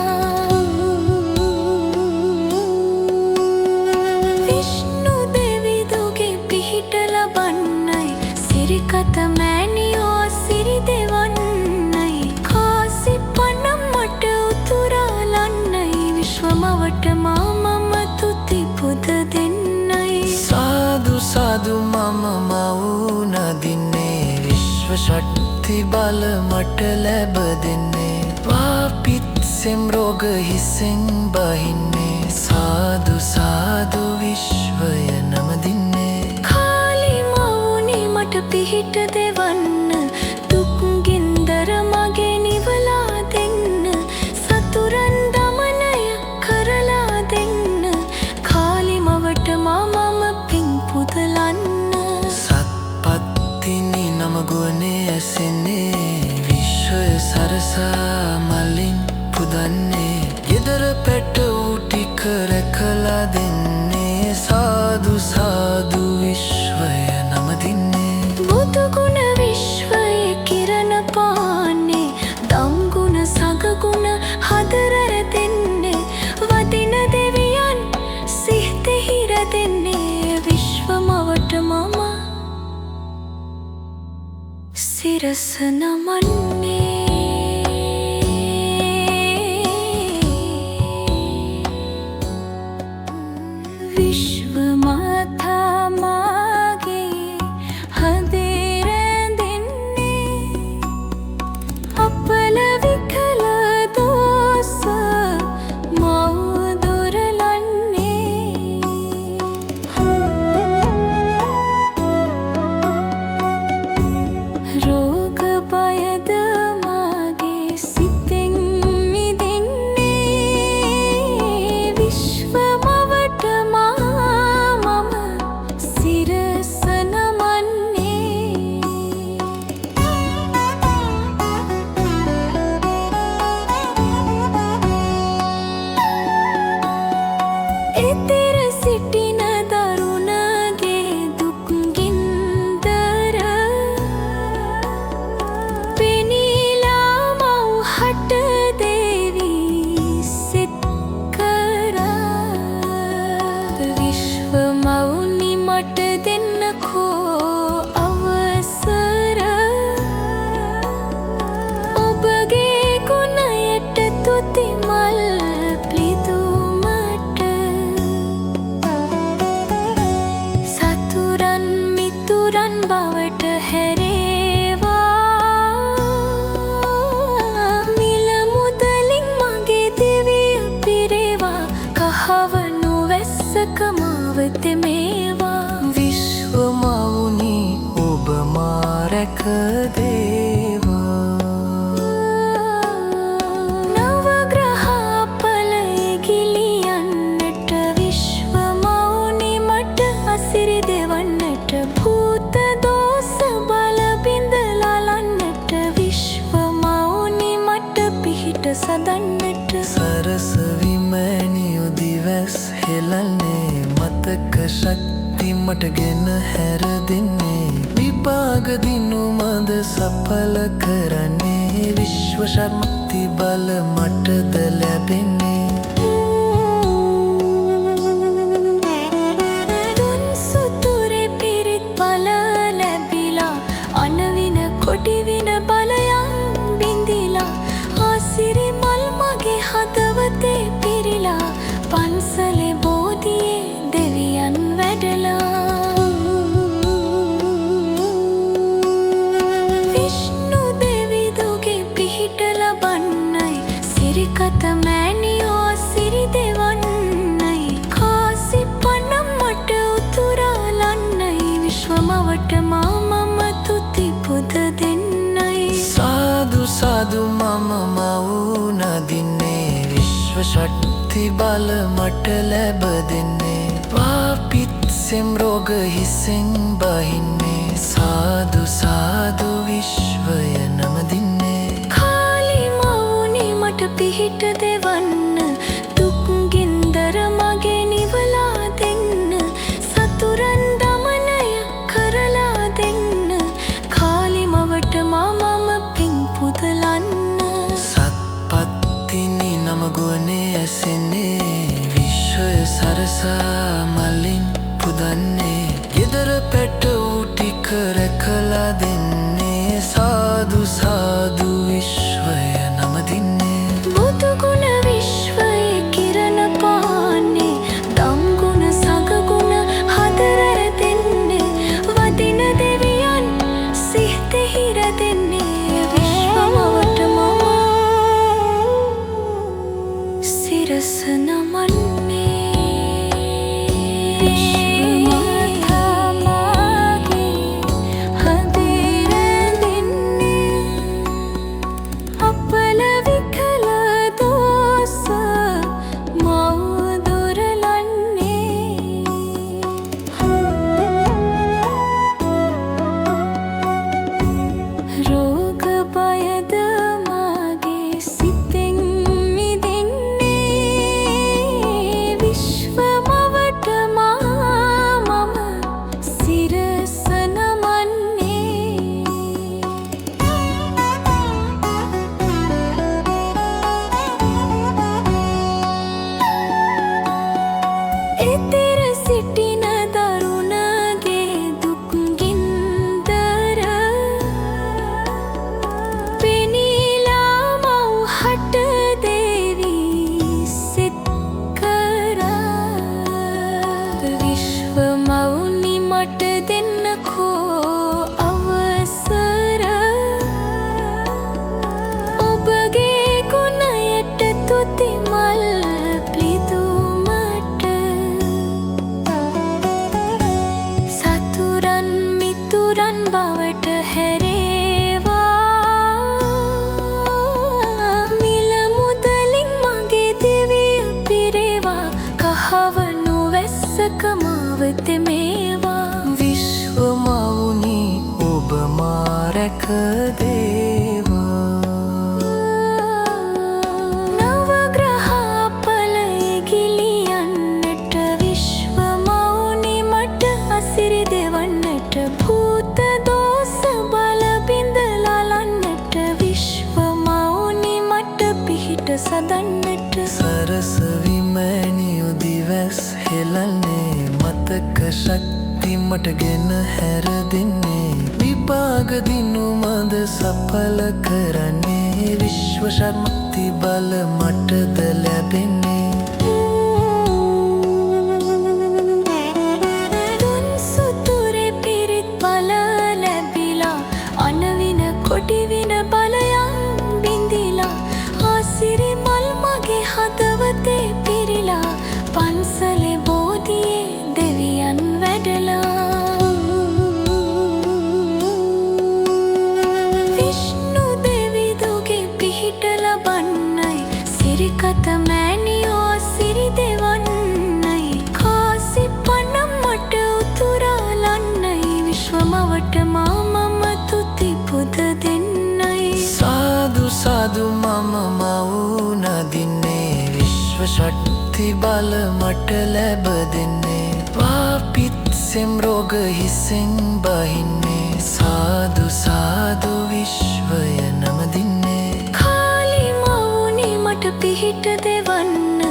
විෂ්ණු දෙවිදුගේ පිහිට ලබන්නයි සිරිකත මෑණියෝ සිරි දෙවන්නයි කාසි පනම් මට උතුරලන්නයි විශ්වමවට මම තුති පුද දෙන්නයි සාදු සාදු මම මවුනදින්නේ විශ්ව ශක්ති බල මට ලැබ දෙන්නේ වාපිත් සෙම් රෝග හිසෙන් බහින්නේ සාදු සාදු විශ්වය නමදින්නේ කාලි මවුනි මට පිහිට දෙවන්න දුක් ගින්දර මගේ නිවලා දෙන්න සතුරන් දමනය කරලා දෙන්න කාලි මවට මම පින් පුදලන්න සත්පත්තිනි නම ගුවනේ ඇසෙන්නේ විශ්වය සරසා මලින් පුදන්නේ ගෙදර පැට ටික රැකලා දෙන්නේ සාදු සාදු විශ්වය නමදින්නේ බුදුගුණ විශ්වයේ කිරණ පාන්නේ දම්ගුණ සගගුණ හදරර දෙන්නේ වදින දෙවියන් සිහිතෙහි රැදෙන්නේ විශ්වමවට මම සිරස නමන්නේ විශ්ව මාතා මාගේ හදේ රැඳෙන්නේ අපල විකල දෝස මව දොරලන්නේ රෝග බයද මාගේ සිතෙන් මිදෙන්නේ විශ්වමවට මම සිරස නමන්නේ එතෙර සිටින දරුණගේ දුක් ගින්දර පෙනීලා මව් හට දේවී සිත් කරා විශ්ව මවුනි මට දෙන්නකෝ අවසර ඔබගේ ගුණයට තුති මල් පිදුමට සතුරන් මිතුරන් බවට හැරේවා මිල මුදලින් මගේ දෙවිය පිරේවා කහවණු වැස්සක මාවතේ මේවා විශ්ව මවුනි ඔබ මා රැක දේවා නවග්‍රහපල ගිලියන්නට විශ්ව මවුනි මට අසිරි දෙවන්නට භූත දෝෂ බල බිඳලලන්නට විශ්ව මවුනි මට පිහිට සදන්නට සරස විමෑණියෝ දිවැස් හෙලන්නේ මතක ශක්ති මට ගෙන හැර දෙන්නේ විපාක දිනු මද සඵල කරන්නේ විශ්ව ශක්ති බල මටද ලැබෙන්නේ තුන් සුතුරේ පිරිත් බල ලැබිලා අනවින කොටිවින බලයන් බිඳිලා ආසිරි මල් සාදු මම මවුන දින්නේ විශ්ව ශක්ති බල මට ලැබ දෙන්නේ වාපිත්සෙම් රෝග හිසෙන් බහින්නේ සාදු සාදු විශ්වය නම දින්නේ කාලි මවුනේ මට පිහිට දෙවන්න දුක් ගින්දර මගේ නිවලා දෙන්න සතුරන් දමනය කරලා දෙන්න කාලි මවට මම පිං පුදලන්න සත්පත්තිනි නම ගුවනේ ඇසෙන්නේ විශ්වය සරසා මලින් පුදන්නේ ගෙදර පැට ටික රැකලා දෙන්නේ සාදු සාදු විශ්වය නම දින්නේ බුදු ගුණ විශ්වයේ කිරණ පාන්නේ දම් ගුණ සග ගුණ හදරර දෙන්නේ වදින දෙවියන් සිහිත හිර දෙන්නේ විශ්වමවට මම සිරස නමන්නේ රෝග බයද මගේ සිතෙන් මිදෙන්නේ විශ්වමවට මම සිරස නමන්නේ එතෙර සිටින දරුණගේ දුක් ගින්දර පෙනීලා මව් හට දේවී සිත් කරා විශ්ව මවුනි මට දෙන්නකෝ අවසර ඔබගේ ගුණයට තුති මල් පිදුමට සතුරන් මිතුරන් බවට හැරේවා මිල මුදලින් මගේ දෙවිය පිරේවා කහවණු වැස්සක මාවත මේවා විශ්ව මවුනි ඔබ මා රැක දේවා නවග්‍රහපල ඉගිලියන්නට විශ්ව මවුනි මට අසිරි දෙවන්නට භූත දෝස බල බිඳලලන්නට විශ්ව මවුනි මට පිහිට සදන්නට සරසවි මෑණියෝ දිවස් හෙලන්නේ මතක ශක්ති මට ගෙන හැර දෙන්නේ විපාක දිනු මද සඵල කරන්නේ විශ්ව ශක්ති බල මටද ලැබෙන්නේ දුන් සුතුරේ පිරිත් බල ලැබිලා අනවින කොටිවින බලයන් බිඳිලා ආසිරි මල් මගේ හදවතේ පිරිලා පන්සලේ බෝධියේ දෙවියන් වැඩලා විෂ්ණු දෙවිදුගේ පිහිට ලබන්නයි සිරිකත මෑණියෝ සිරි දෙවන්නයි කාසි පනම් මට උතුරලන්නයි විශ්වමවට මම තුති පුද දෙන්නයි සාදු සාදු මම මවුන දින්නේ විශ්ව ශක්ති බල මට ලැබ දෙන්නේ වාපිත්සෙම් රෝග හිසෙන් බහින්නේ සාදු සාදු විශ්වය නම දින්නේ කාලි මවුනේ මට පිහිට දෙවන්න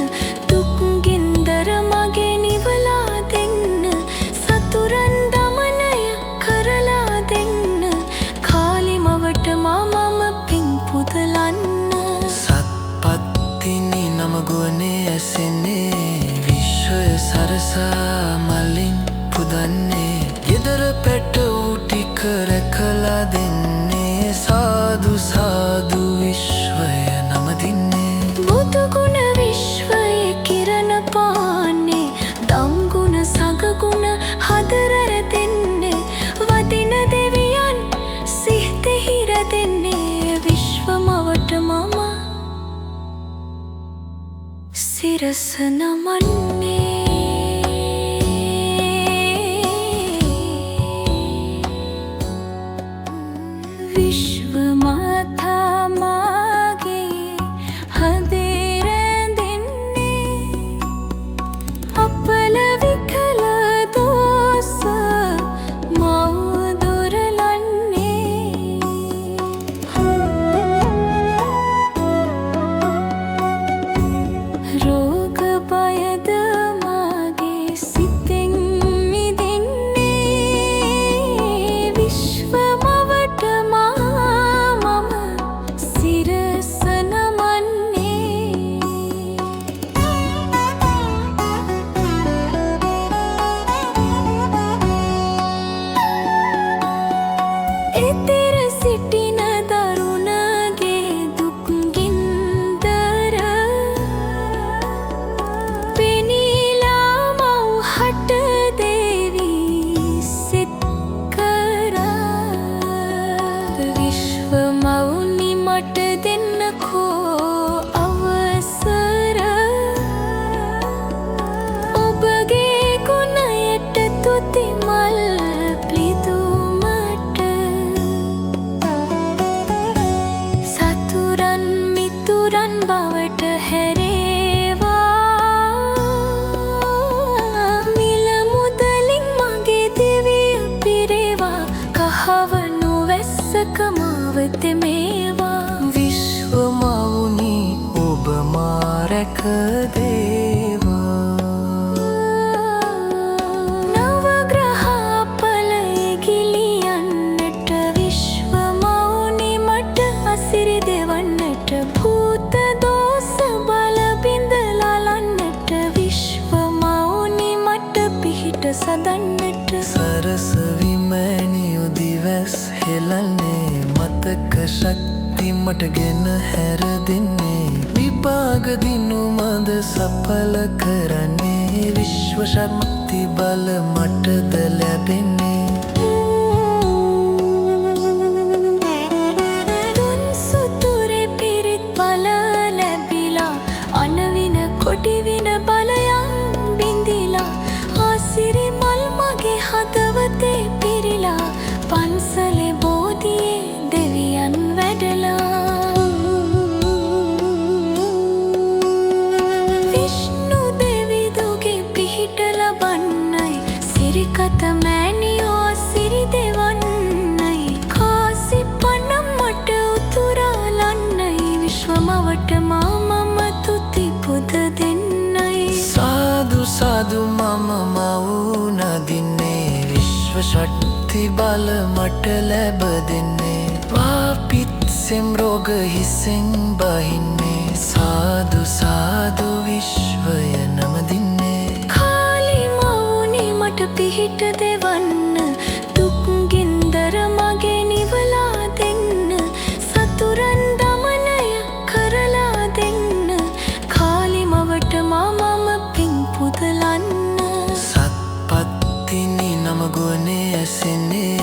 දුක් ගින්දර මගේ නිවලා දෙන්න සතුරන් දමනය කරලා දෙන්න කාලි මවට මම පිං පුදලන්න සත්පත්තිනි නම ගුවනේ ඇසෙන්නේ විශ්වය සරසා මලින් පුදන්නේ ගෙදර පැට ටික රැකලා දෙන්නේ සාදු සාදු විශ්වය නම දින්නේ බුදු ගුණ විශ්වයේ කිරණ පාන්නේ දම් ගුණ සග ගුණ හදරර දෙන්නේ වදින දෙවියන් සිහිත හිර දෙන්නේ විශ්වමවට සිරස නමන්නේ විශ්ව මාතා මාගේ හදේ රැඳෙන්නේ අපල විකල දෝස මව දොරලන්නේ රෝග බයද මාගේ සිතෙන් මිදෙන්නේ විශ්ව මවට මම සිරස නමන්නේ එතෙර සිටින දරුණගේ දුක් ගින්දර පෙනීලා මව් හට දේවී සිත් කරා විශ්ව මවුනි මට දෙන්නකෝ අවසර ඔබගේ ගුණයට තුති මල් පිදුමට සතුරන් මිතුරන් බවට හැරේවා මිල මුදලින් මගේ දිවිය පිරේවා කහවණු වැස්සක මාව තෙමේවා විශ්ව මවුනි ඔබ මා රැක දේවා නවග්‍රහපල ඉගිලියන්නට විශ්ව මවුනි මට අසිරි දෙවන්නට භූත දෝස බල බිඳලලන්නට විශ්ව මවුනි මට පිහිට සදන්නට සරස විමැණි උදිවැස් හෙලන්නේ මතක ශක්ති මට ගෙන හැර දෙන්නේ විභාග දිනු මද සඵල කරන්නේ විශ්ව ශක්ති බල මටද ලැබෙන්නේ දුන් සුතුරේ පිරිත් බල ලැබිලා අනවින කොටිවින බලයන් බිඳිලා ආසිරි මල් මගේ හදවතේ පිරිලා පන්සලේ බෝධියේ දෙවියන් වැඩලා විෂ්ණු දෙවිදුගේ පිහිට ලබන්නයි සිරිකත මෑණියෝ සිරි දෙවන්නයි කාසි පනම් මට උතුරලන්නයි විශ්ව මවට මම තුති පුද දෙන්නයි සාදු සාදු මම මවුන දින්නේ විශ්ව ශක්ති බල මට ලැබ දෙන්නේ වාපිත්සෙම් රෝග හිසෙන් බහින්නේ සාදු සාදු විශ්වය නම දින්නේ කාලි මවුනි මට පිහිට දෙවන්න දුක් ගින්දර මගේ නිවලා දෙන්න සතුරන් දමනය කරලා දෙන්න කාලි මවට මම පින් පුදලන්න සත්පත්තිනි නම ගුවනේ ඇසෙන්නේ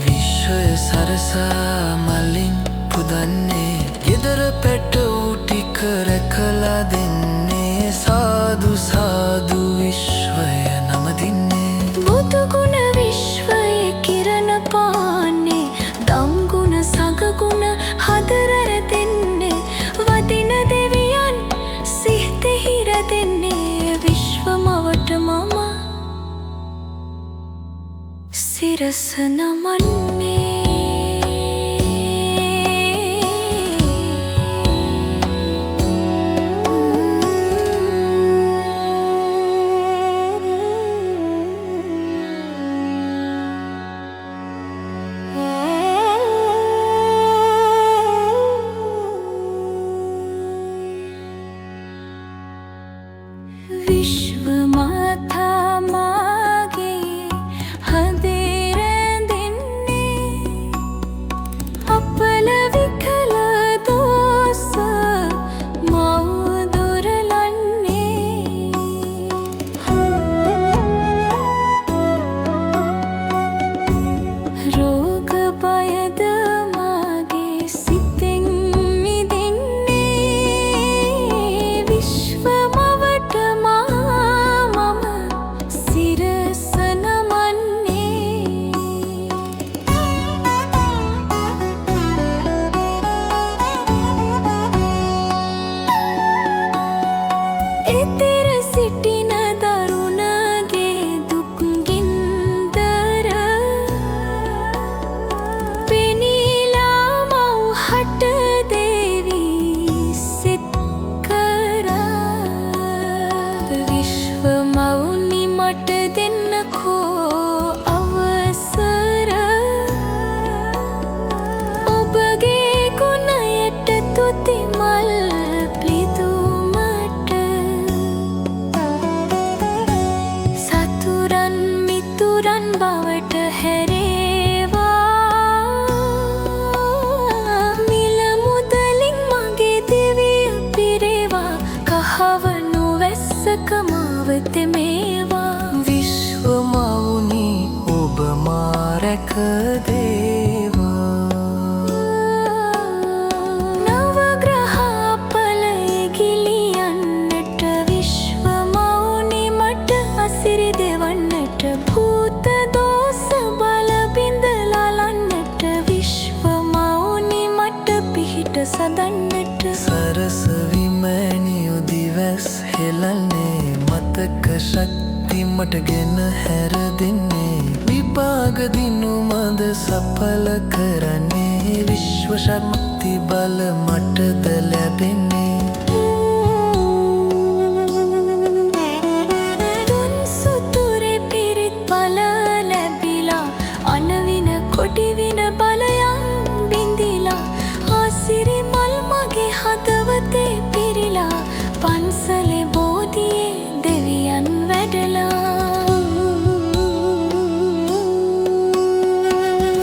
විශ්වය සරසා මලින් පුදන්නේ ගෙදර පැට ටික රැකලා දෙන්නේ සාදු සාදු විශ්වය නම දින්නේ බුදුගුණ විශ්වයේ කිරණ පාන්නේ දම්ගුණ සගගුණ හදරර දෙන්නේ වදින දෙවියන් සිහිතෙහි රැඳෙන්නේ විශ්ව මවට මම සිරස නමන්නේ විශ්ව මාතා මාගේ හදේ රැඳෙන්නේ බවට හැරේවා මිල මුදලින් මගේ දිවිය පිරේවා කහවණු වැස්සක මාවත මේවා විශ්ව මවුනි ඔබ මා රැක දේවා නවග්‍රහපල ඉගිලියන්නට විශ්ව මවුනි මට අසිරි දෙවන්නට භූත දෝෂ බල බිඳලලන්නට විශ්ව මවුනි මට පිහිට සදන්නට සරස විමැණියු දිවස් හෙලන්නේ මතක ශක්ති මටගෙන හැර දෙන්නේ විපාක දිනු මද සඵල කරන්නේ විශ්ව ශක්ති බල මටද ලැබෙන්නේ දුන් සුතුරේ පිරිත් බල ලැබිලා අනවින කොටිවින බලයන් බිඳිලා ආසිරි මල් මගේ හදවතේ පිරිලා පන්සලේ බෝධියේ දෙවියන් වැඩලා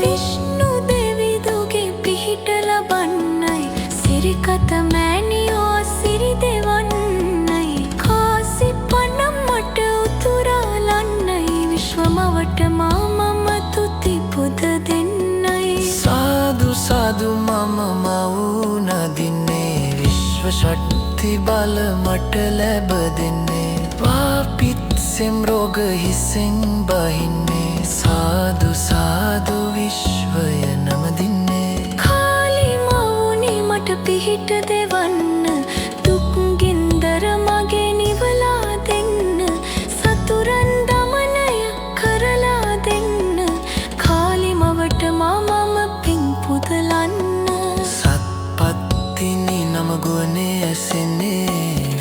විෂ්ණු දෙවිදුගේ පිහිට ලබන්නයි සිරිකත මෑණියෝ සිරි දෙවන්නයි කාසි පනම් මට උතුරලන්නයි විශ්වමවට මම තුති පුද දෙන්නයි සාදු සාදු මම මවුන දින්නේ විශ්ව ශක්ති බල මට ලැබ දෙන්නේ වාපිත් සෙම් රෝග හිසෙන් බහින්නේ සාදු සාදු විශ්වය නම දින්නේ කාලි මවුනි මට පිහිට දෙවන්න දුක් ගින්දර මගේ නිවලා දෙන්න සතුරන් දමනය කරලා දෙන්න කාලි මවට මම පින් පුදලන්න සත්පත්තිනි නම ගුවනේ ඇසෙන්නේ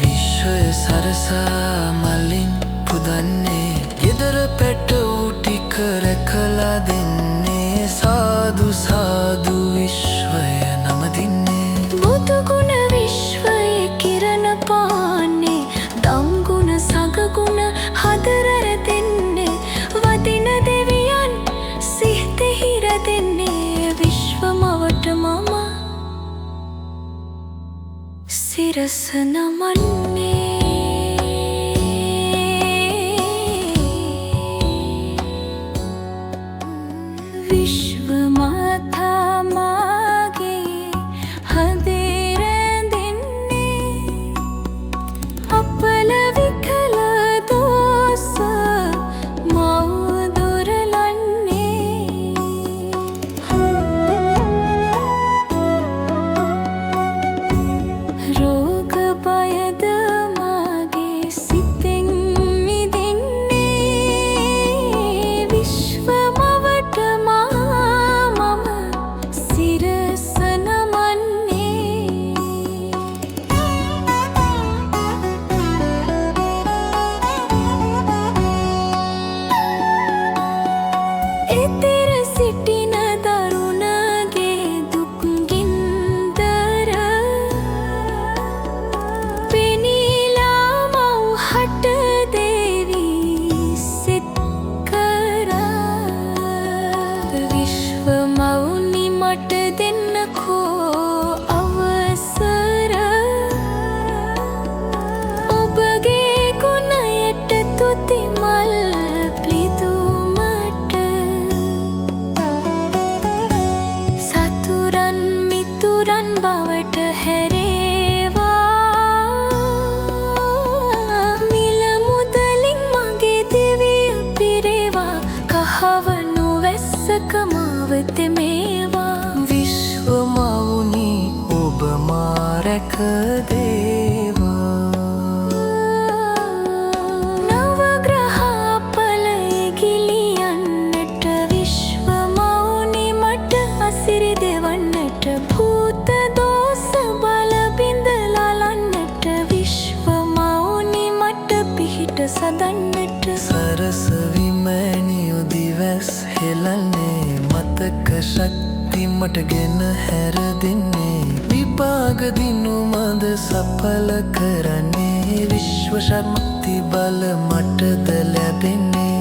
විශ්වය සරසා මලින් පුදන්නේ ගෙදර පැට ටික රැකලා දෙන්නේ සාදු සාදු විශ්වය නම දින්නේ බුදුගුණ විශ්වයේ කිරණ පාන්නේ දම්ගුණ සගගුණ හදරර දෙන්නේ වදින දෙවියන් සිහිතෙහි රැදෙන්නේ විශ්වමවට මම සිරස නමන්නේ විශ්ව මාතා මාගේ හදේ රැඳෙන්නේ අපල විකල දෝස මව් දොරලන්නේ රෝග බයද මාගේ සිතෙන් මිදෙන්නේ විශ්ව මවට මම සිරස නමන්නේ එතෙර සිටින දරුණගේ දුක් ගින්දර පෙනීලා මව් හට දේවී සිත් කරා විශ්ව මවුනි මට දෙන්නකෝ අවසර ඔබගේ ගුණයට තුති මල් පිදුමට සතුරන් මිතුරන් බවට හැරේවා මිල මුදලින් මගේ දිවිය පිරේවා කහවණු වැස්සක මාවත මේවා විශ්ව මවුනි ඔබ මා රැක දේවා නවග්‍රහපල ඉගිලියන්නට විශ්ව මවුනි මට අසිරි දෙවන්නට භූත දෝෂ බල බිඳලලන්නට විශ්ව මවුනි මට පිහිට සදන්නට සරස විමැණියු දිවස් හෙලන්නේ මතක ශක්ති මටගෙන හැර දෙන්නේ විපාක දිනු මද සඵල කරන්නේ විශ්ව ශක්ති බල මටද ලැබෙන්නේ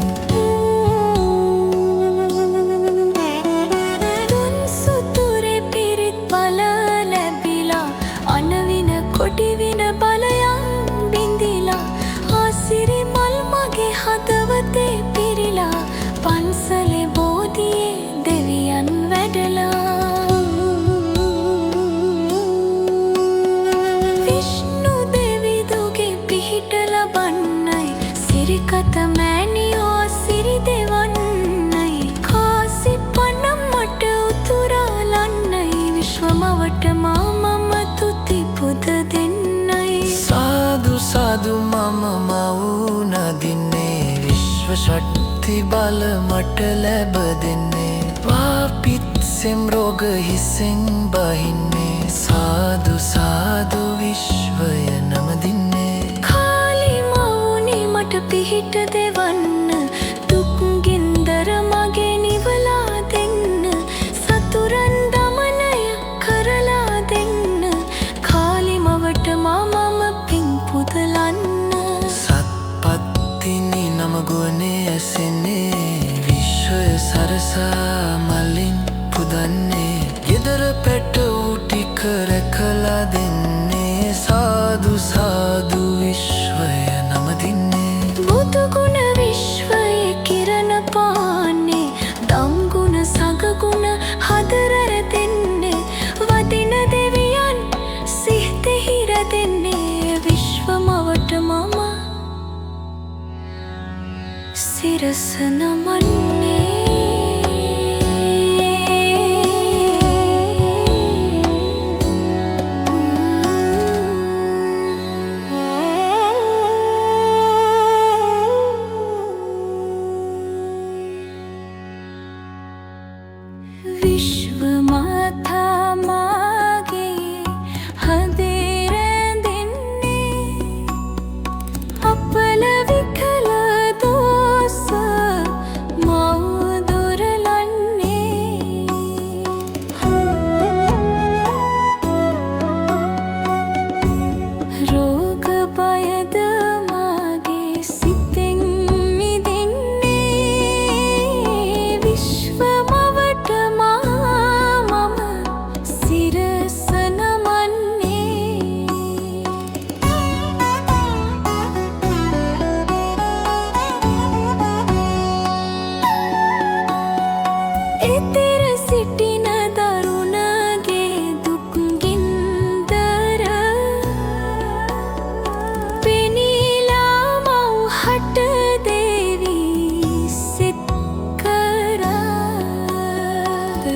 ශක්ති බල මට ලැබ දෙන්නේ වාපිත්සෙම් රෝග හිසෙන් බහින්නේ සාදු සාදු විශ්වය නමදින්නේ කාලි මවුනි මට පිහිට දෙවන්න දුක් ගින්දර මගේ නිවලා දෙන්න සතුරන් දමනය කරලා දෙන්න කාලි මවට මම පින් පුදලන්න සත්පත්තිනි නම ගුවනේ ඇසෙන්නේ විශ්වය සරසා මලින් පුදන්නේ ගෙදර පැට ටික රැකලා දෙන්නේ සාදු සාදු විශ්වය නමදින්නේ බුදුගුණ විශ්වයේ කිරණ පාන්නේ දම්ගුණ සගගුණ හදරර දෙන්නේ වදින දෙවියන් සිහිතෙහි රැදෙන්නේ විශ්වමවට මම සිරස නමන්නේ විශ්වමාතා මාගේ හදේ රැඳෙන්නේ අපල විකල දෝස මව දොරලන්නේ රෝග බයද මාගේ සිතෙන් මිදෙන්නේ විශ්වමවට එතෙර සිටින දරුණගේ දුක් ගින්දර පෙනීලා මව් හට දේවී සිත් කරා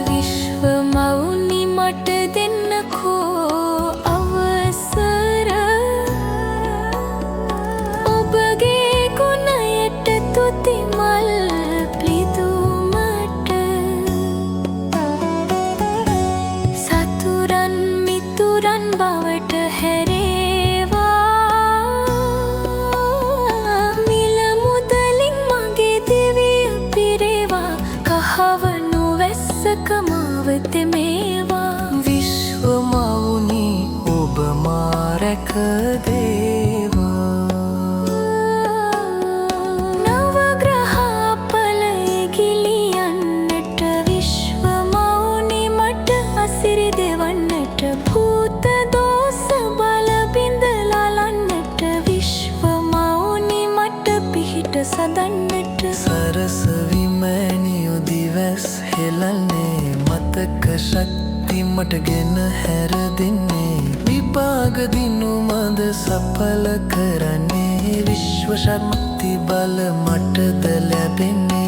විශ්ව මවුනි මට දෙන්නකෝ අවසර ඔබගේ ගුණයට තුති මල් බවට හැරේවා මිල මුදලින් මගේ දෙවිය පිරේවා කහවනු වැස්සක මාවත මේවා විශ්ව මවුනි ඔබ මා රැක දේවා නවග්‍රහපල ඉගිලියන්නට විශ්ව මවුනි මට අසිරි දෙවන්නට භූත දෝස බල බිඳලලන්නට විශ්ව මවුනි මට පිහිට සදන්නට සරස විමෑනියෝ දිවැස් හෙලන්නේ මතක ශක්ති මට ගෙන හැර දෙන්නේ විභාග දිනු මද සඵල කරන්නේ විශ්ව ශක්ති බල මටද ලැබෙන්නේ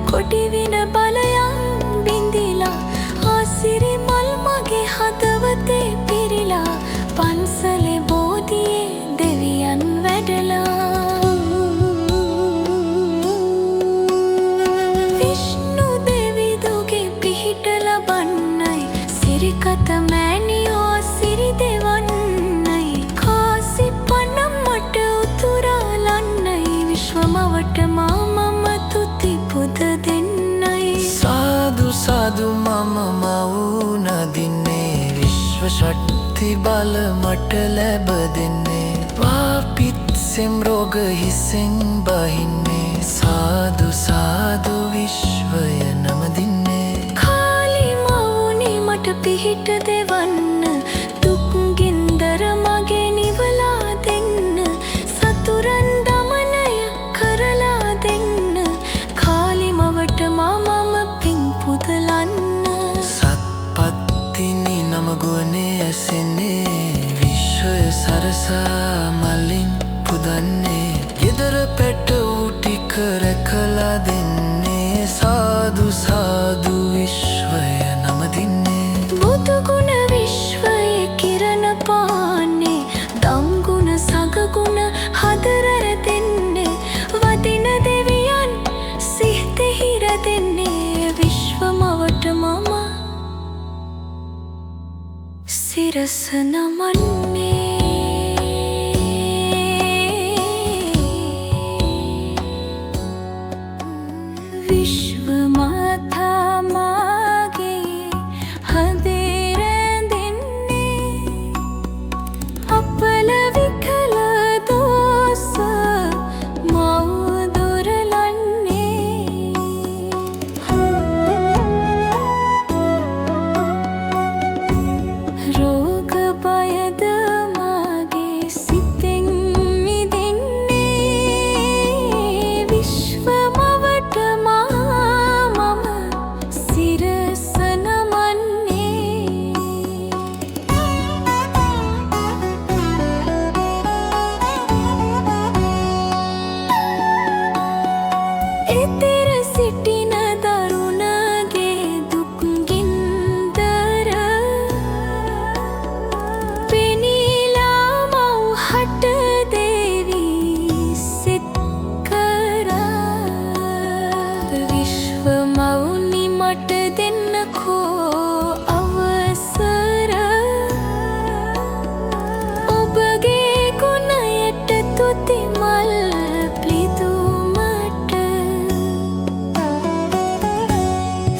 කොටිවින බලයන් බිඳිලා ආසිරි මල් මගේ හදවතේ පිරිලා පන්සලේ බෝධියේ දෙවියන් වැඩලා විෂ්ණු දෙවිදුගේ පිහිට ලබන්නයි සිරිකත මෑණියෝ සිරි දෙවන්නයි කාසි පනම් මට උතුරලන්නයි විශ්වමවට මම තුති පුද දෙන්නයි සාදු සාදු මම මවුනදින්නේ විශ්ව ශක්ති බල මට ලැබ දෙන්නේ වාපිත්සෙම් රෝග හිසෙන් බහින්නේ සාදු සාදු විශ්වය නමදින්නේ කාලි මවුනි මට පිහිට දෙවන්න දුක් ගින්දර මගේ නිවලා දෙන්න සතුරන් දමනය කරලා දෙන්න කාලි මවට මම පින් පුදලන්න සත්පත්තිනි නම ගුවනේ ඇසෙන්නේ විශ්වය සරසා මලින් පුදන්නේ ගෙදර පැට ටික රැකලා දෙන්නේ සාදු සාදු විශ්වය නමදින්නේ බුදුගුණ විශ්ව සිරස නමන්නේ විශ්ව මාතා මාගේ හදේ රැඳෙන්නේ අපල විකල දෝස මව් දොරලන්නේ රෝග බයද මාගේ සිතෙන් මිදෙන්නේ විශ්ව මවට මම සිරස නමන්නේ එතෙර සිටින දරුණගේ දුක් ගින්දර පෙනීලා මව් හට දේවී සිත් කරා විශ්ව මවුනි මට දෙන්නකෝ අවසර ඔබගේ ගුණයට තුති මල් පිදුමට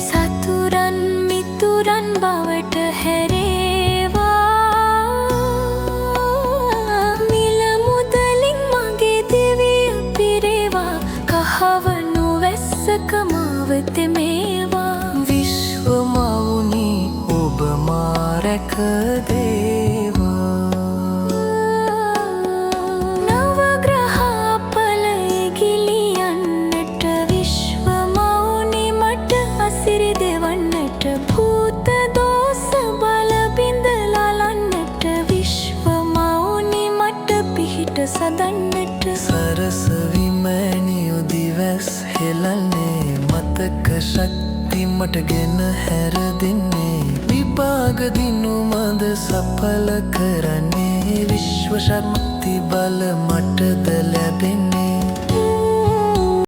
සතුරන් මිතුරන් බවට හැරේවා මිල මුදලින් මගේ දිවිය පිරේවා කහවණු වැස්සක මාව තෙමේවා විශ්ව මවුනි ඔබ මා රැක දේවා නවග්‍රහපල ගිලියන්නට විශ්ව මවුනි මට අසිරි දෙවන්නට භූත දෝස බල බිඳලලන්නට විශ්ව මවුනි මට පිහිට සදන්නට සරසවි මෑණියෝ දිවැස් හෙලන්නේ මතක ශක්ති මට ගෙන හැර දෙන්නේ විපාක දිනු මද සඵල කරන්නේ විශ්ව ශක්ති බල මටද ලැබෙන්නේ